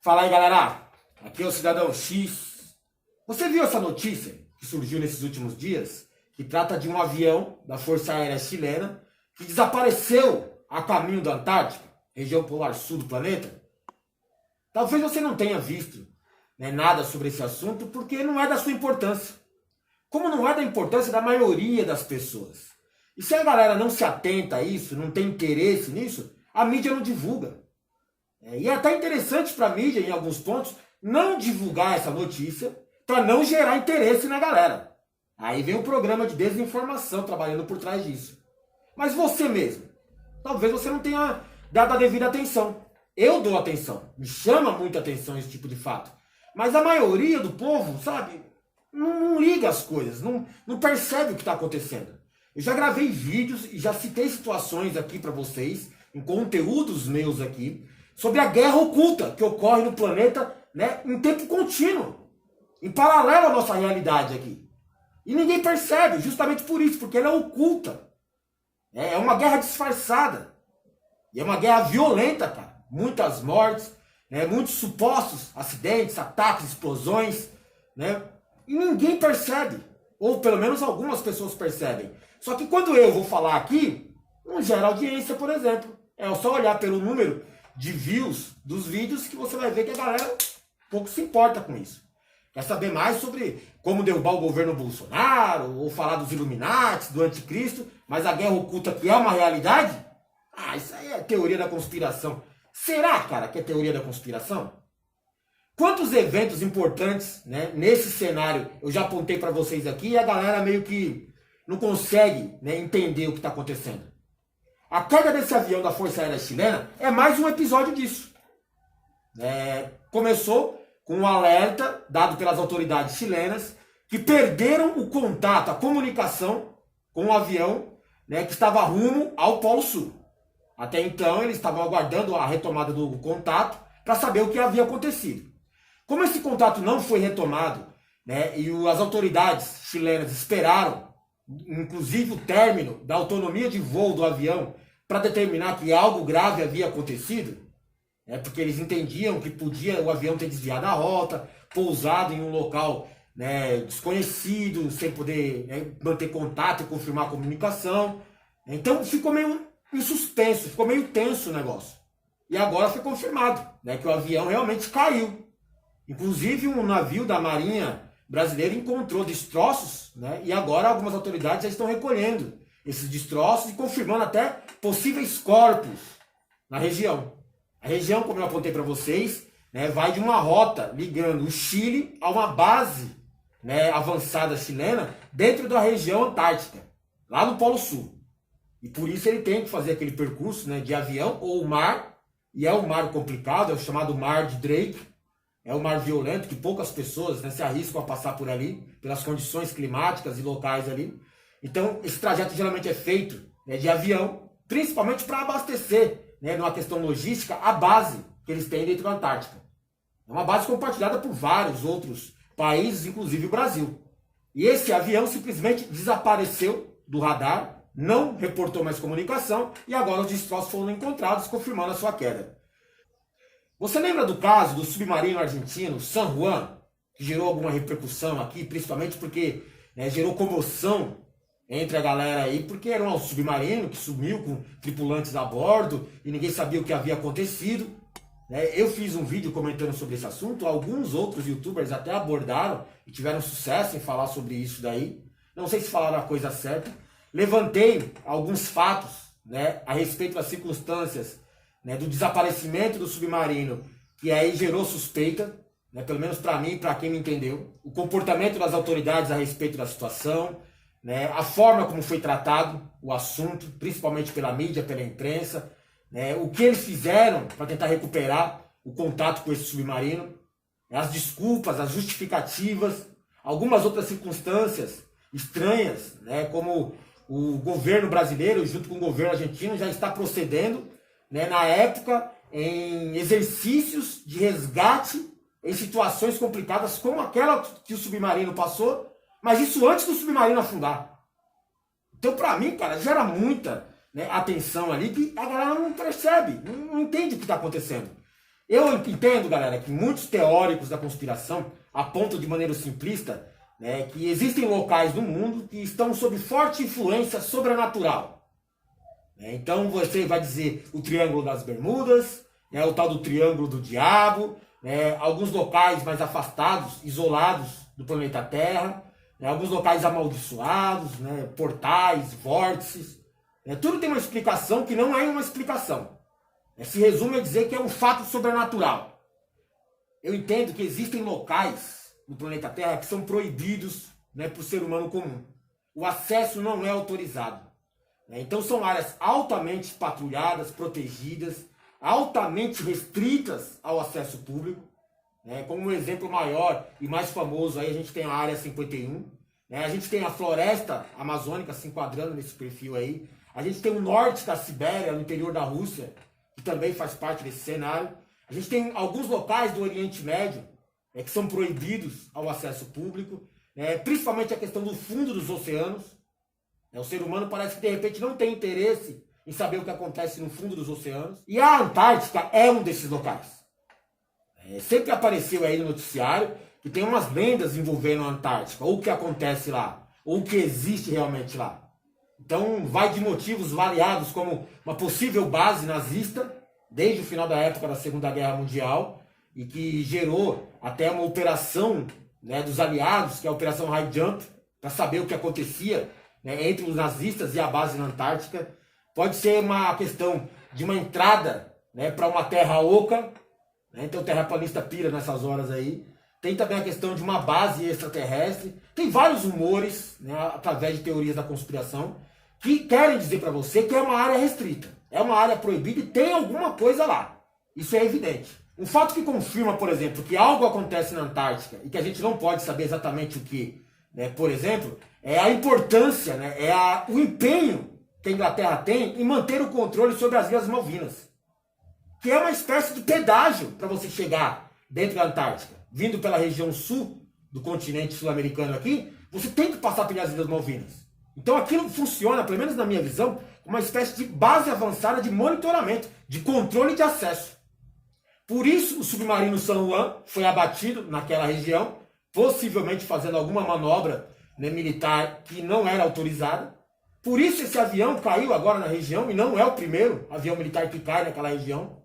Fala aí, galera. Aqui é o Cidadão X. Você viu essa notícia que surgiu nesses últimos dias? Que trata de um avião da Força Aérea Chilena que desapareceu a caminho da Antártica, região polar sul do planeta? Talvez você não tenha visto nada sobre esse assunto porque não é da sua importância. Como não é da importância da maioria das pessoas. E se a galera não se atenta a isso, não tem interesse nisso, a mídia não divulga. E é até interessante para a mídia, em alguns pontos, não divulgar essa notícia para não gerar interesse na galera. Aí vem o programa de desinformação trabalhando por trás disso. Mas você mesmo, talvez você não tenha dado a devida atenção. Eu dou atenção, me chama muita atenção esse tipo de fato. Mas a maioria do povo, sabe, não liga as coisas, não percebe o que está acontecendo. Eu já gravei vídeos e já citei situações aqui para vocês, em conteúdos meus aqui, sobre a guerra oculta que ocorre no planeta, em tempo contínuo, em paralelo à nossa realidade aqui. E ninguém percebe, justamente por isso, porque ela é oculta. É uma guerra disfarçada. E é uma guerra violenta, cara. Muitas mortes, muitos supostos acidentes, ataques, explosões, e ninguém percebe. Ou pelo menos algumas pessoas percebem. Só que quando eu vou falar aqui, não gera audiência, por exemplo. É só olhar pelo número de views dos vídeos que você vai ver que a galera pouco se importa com isso. Quer saber mais sobre como derrubar o governo Bolsonaro, ou falar dos Illuminati, do Anticristo, mas a guerra oculta que é uma realidade? Isso aí é teoria da conspiração. Será, cara, que é teoria da conspiração? Quantos eventos importantes, nesse cenário eu já apontei para vocês aqui e a galera meio que não consegue entender o que está acontecendo? A queda desse avião da Força Aérea Chilena é mais um episódio disso. Começou com um alerta dado pelas autoridades chilenas que perderam o contato, a comunicação com o avião que estava rumo ao Polo Sul. Até então eles estavam aguardando a retomada do contato para saber o que havia acontecido. Como esse contato não foi retomado, e as autoridades chilenas esperaram, inclusive o término da autonomia de voo do avião para determinar que algo grave havia acontecido, porque eles entendiam que podia o avião ter desviado a rota, pousado em um local desconhecido, sem poder manter contato e confirmar a comunicação. Então ficou meio em suspenso, ficou meio tenso o negócio. E agora foi confirmado que o avião realmente caiu. Inclusive um navio da Marinha brasileira encontrou destroços, e agora algumas autoridades já estão recolhendo esses destroços e confirmando até possíveis corpos na região. A região, como eu apontei para vocês, vai de uma rota ligando o Chile a uma base avançada chilena dentro da região antártica, lá no Polo Sul. E por isso ele tem que fazer aquele percurso de avião ou mar, e é um mar complicado, é o chamado Mar de Drake. É um mar violento que poucas pessoas se arriscam a passar por ali, pelas condições climáticas e locais ali. Então, esse trajeto geralmente é feito de avião, principalmente para abastecer, numa questão logística, a base que eles têm dentro da Antártica. É uma base compartilhada por vários outros países, inclusive o Brasil. E esse avião simplesmente desapareceu do radar, não reportou mais comunicação, e agora os destroços foram encontrados, confirmando a sua queda. Você lembra do caso do submarino argentino San Juan, que gerou alguma repercussão aqui, principalmente porque gerou comoção entre a galera aí, porque era um submarino que sumiu com tripulantes a bordo e ninguém sabia o que havia acontecido. Eu fiz um vídeo comentando sobre esse assunto, alguns outros youtubers até abordaram e tiveram sucesso em falar sobre isso daí. Não sei se falaram a coisa certa. Levantei alguns fatos a respeito das circunstâncias do desaparecimento do submarino, que aí gerou suspeita, pelo menos para mim e para quem me entendeu, o comportamento das autoridades a respeito da situação, a forma como foi tratado o assunto, principalmente pela mídia, pela imprensa, o que eles fizeram para tentar recuperar o contato com esse submarino, as desculpas, as justificativas, algumas outras circunstâncias estranhas, como o governo brasileiro, junto com o governo argentino, já está procedendo na época, em exercícios de resgate em situações complicadas como aquela que o submarino passou, mas isso antes do submarino afundar. Então, para mim, cara, gera muita atenção ali que a galera não percebe, não entende o que está acontecendo. Eu entendo, galera, que muitos teóricos da conspiração apontam de maneira simplista, né, que existem locais no mundo que estão sob forte influência sobrenatural. Então você vai dizer o Triângulo das Bermudas, né, o tal do Triângulo do Diabo, né, alguns locais mais afastados, isolados do planeta Terra, né, alguns locais amaldiçoados, né, portais, vórtices. Né, tudo tem uma explicação que não é uma explicação. Se resume a dizer que é um fato sobrenatural. Eu entendo que existem locais no planeta Terra que são proibidos, né, para o ser humano comum. O acesso não é autorizado. Então são áreas altamente patrulhadas, protegidas, altamente restritas ao acesso público. Como um exemplo maior e mais famoso, aí a gente tem a Área 51. A gente tem a floresta amazônica se enquadrando nesse perfil aí. A gente tem o norte da Sibéria, no interior da Rússia, que também faz parte desse cenário. A gente tem alguns locais do Oriente Médio que são proibidos ao acesso público, principalmente a questão do fundo dos oceanos. O ser humano parece que de repente não tem interesse em saber o que acontece no fundo dos oceanos. E a Antártica é um desses locais. Sempre apareceu aí no noticiário que tem umas lendas envolvendo a Antártica, ou o que acontece lá, ou o que existe realmente lá. Então vai de motivos variados, como uma possível base nazista, desde o final da época da Segunda Guerra Mundial, e que gerou até uma operação, né, dos aliados, que é a Operação High Jump, para saber o que acontecia, né, entre os nazistas e a base na Antártica. Pode ser uma questão de uma entrada, né, para uma terra oca, né, então o terraplanista pira nessas horas aí. Tem também a questão de uma base extraterrestre. Tem vários rumores, né, através de teorias da conspiração, que querem dizer para você que é uma área restrita, é uma área proibida e tem alguma coisa lá. Isso é evidente. Um fato que confirma, por exemplo, que algo acontece na Antártica e que a gente não pode saber exatamente o que, né, por exemplo, é a importância, né, o empenho que a Inglaterra tem em manter o controle sobre as Ilhas Malvinas, que é uma espécie de pedágio para você chegar dentro da Antártica. Vindo pela região sul do continente sul-americano aqui, você tem que passar pelas Ilhas Malvinas. Então aquilo funciona, pelo menos na minha visão, como uma espécie de base avançada de monitoramento, de controle de acesso. Por isso o submarino San Juan foi abatido naquela região, possivelmente fazendo alguma manobra, né, militar que não era autorizada. Por isso esse avião caiu agora na região, e não é o primeiro avião militar que cai naquela região.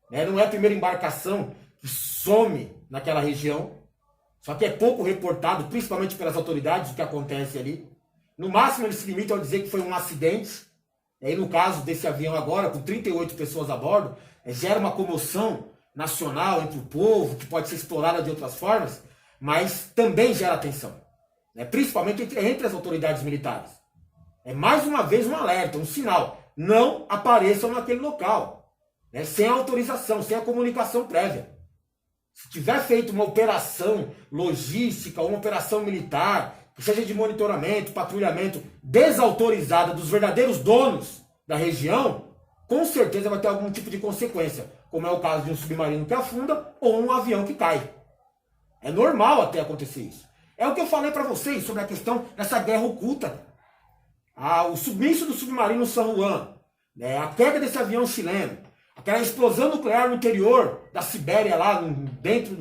Né, não é a primeira embarcação que some naquela região. Só que é pouco reportado, principalmente pelas autoridades, o que acontece ali. No máximo eles se limitam a dizer que foi um acidente. E no caso desse avião agora, com 38 pessoas a bordo, gera uma comoção nacional entre o povo, que pode ser explorada de outras formas, mas também gera atenção, né? Principalmente entre as autoridades militares. É mais uma vez um alerta, um sinal. Não apareçam naquele local, né? Sem autorização, sem a comunicação prévia. Se tiver feito uma operação logística, uma operação militar, que seja de monitoramento, patrulhamento, desautorizada dos verdadeiros donos da região, com certeza vai ter algum tipo de consequência, como é o caso de um submarino que afunda ou um avião que cai. É normal até acontecer isso. É o que eu falei para vocês sobre a questão dessa guerra oculta. O sumiço do submarino San Juan, né, a queda desse avião chileno, aquela explosão nuclear no interior da Sibéria, lá dentro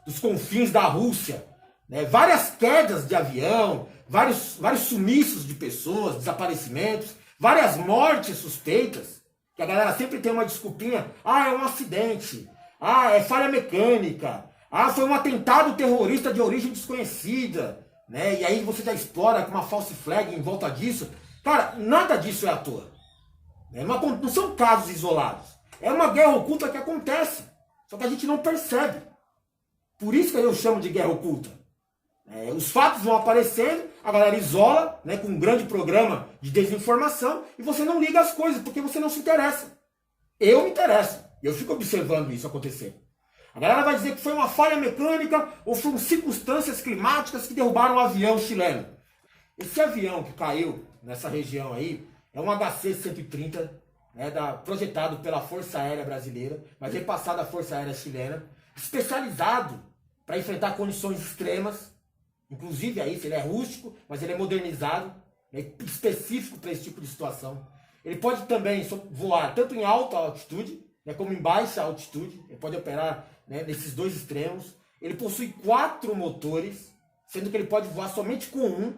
dos confins da Rússia, né, várias quedas de avião, vários sumiços de pessoas, desaparecimentos, várias mortes suspeitas, que a galera sempre tem uma desculpinha. É um acidente. É falha mecânica. Foi um atentado terrorista de origem desconhecida. Né? E aí você já explora com uma false flag em volta disso. Cara, nada disso é à toa. Não são casos isolados. É uma guerra oculta que acontece. Só que a gente não percebe. Por isso que eu chamo de guerra oculta. Os fatos vão aparecendo, a galera isola, né, com um grande programa de desinformação, e você não liga as coisas, porque você não se interessa. Eu me interesso. Eu fico observando isso acontecer. A galera vai dizer que foi uma falha mecânica ou foram circunstâncias climáticas que derrubaram o avião chileno. Esse avião que caiu nessa região aí é um HC-130, né, projetado pela Força Aérea Brasileira, mas repassado à Força Aérea Chilena, especializado para enfrentar condições extremas. Inclusive aí, ele é rústico, mas ele é modernizado, né, específico para esse tipo de situação. Ele pode também voar tanto em alta altitude, né, como em baixa altitude, ele pode operar, né, nesses dois extremos. Ele possui 4 motores, sendo que ele pode voar somente com um,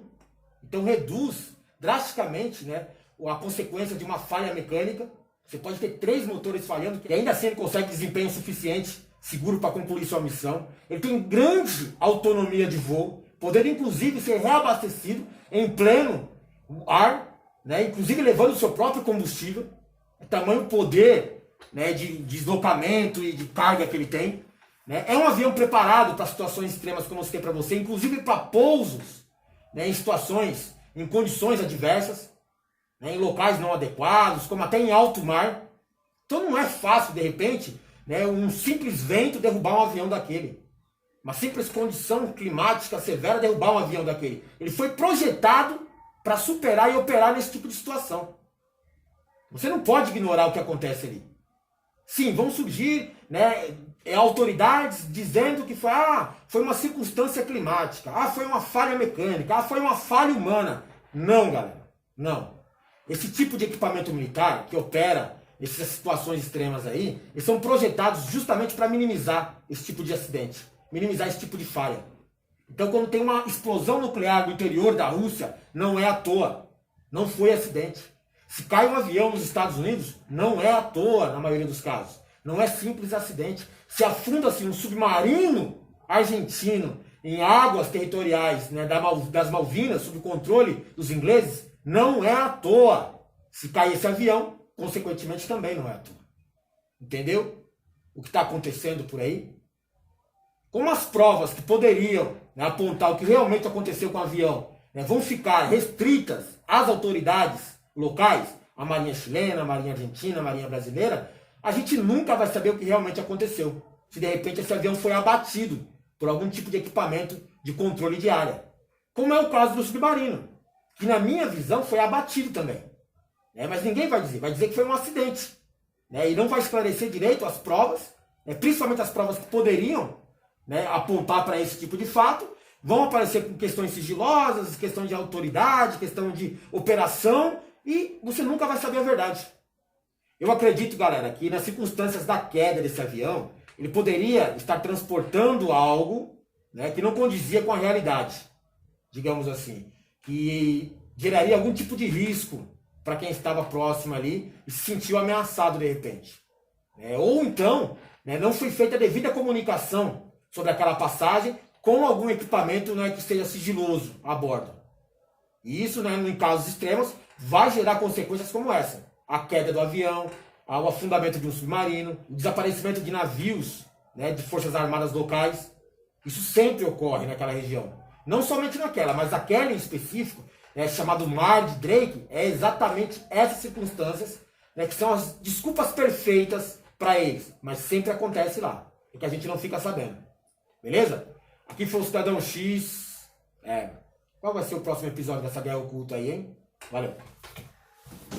então reduz drasticamente, né, a consequência de uma falha mecânica. Você pode ter 3 motores falhando, e ainda assim ele consegue desempenho suficiente, seguro para concluir sua missão. Ele tem grande autonomia de voo, podendo inclusive ser reabastecido em pleno ar, né, inclusive levando o seu próprio combustível. O tamanho poder, né, de deslocamento e de carga que ele tem. Né. É um avião preparado para situações extremas, como eu citei para você, inclusive para pousos, né, em situações, em condições adversas, né, em locais não adequados, como até em alto mar. Então não é fácil, de repente, né, um simples vento derrubar um avião daquele. Uma simples condição climática severa derrubar um avião daquele. Ele foi projetado para superar e operar nesse tipo de situação. Você não pode ignorar o que acontece ali. Sim, vão surgir, né, autoridades dizendo que foi uma circunstância climática, foi uma falha mecânica, foi uma falha humana. Não, galera, não. Esse tipo de equipamento militar que opera nessas situações extremas aí, eles são projetados justamente para minimizar esse tipo de acidente, minimizar esse tipo de falha. Então, quando tem uma explosão nuclear no interior da Rússia, não é à toa, não foi acidente. Se cai um avião nos Estados Unidos, não é à toa, na maioria dos casos. Não é simples acidente. Se afunda-se um submarino argentino em águas territoriais, né, das Malvinas, sob o controle dos ingleses, não é à toa. Se cai esse avião, consequentemente também não é à toa. Entendeu? O que está acontecendo por aí? Como as provas que poderiam, né, apontar o que realmente aconteceu com o avião, né, vão ficar restritas às autoridades locais, a Marinha chilena, a Marinha argentina, a Marinha brasileira, a gente nunca vai saber o que realmente aconteceu. Se de repente esse avião foi abatido por algum tipo de equipamento de controle de área. Como é o caso do submarino, que na minha visão foi abatido também. Mas ninguém vai dizer que foi um acidente. E não vai esclarecer direito as provas, principalmente as provas que poderiam, apontar para esse tipo de fato. Vão aparecer com questões sigilosas, questão de autoridade, questão de operação, e você nunca vai saber a verdade. Eu acredito, galera, que nas circunstâncias da queda desse avião, ele poderia estar transportando algo, que não condizia com a realidade, digamos assim, que geraria algum tipo de risco para quem estava próximo ali e se sentiu ameaçado de repente. Ou então, não foi feita a devida comunicação sobre aquela passagem com algum equipamento, que seja sigiloso a bordo. E isso, em casos extremos, vai gerar consequências como essa. A queda do avião, o afundamento de um submarino, o desaparecimento de navios, de forças armadas locais. Isso sempre ocorre naquela região. Não somente naquela, mas aquela em específico, chamado Mar de Drake, é exatamente essas circunstâncias, que são as desculpas perfeitas para eles. Mas sempre acontece lá. É que a gente não fica sabendo. Beleza? Aqui foi o Cidadão X. Qual vai ser o próximo episódio dessa guerra oculta aí, hein? Valeu!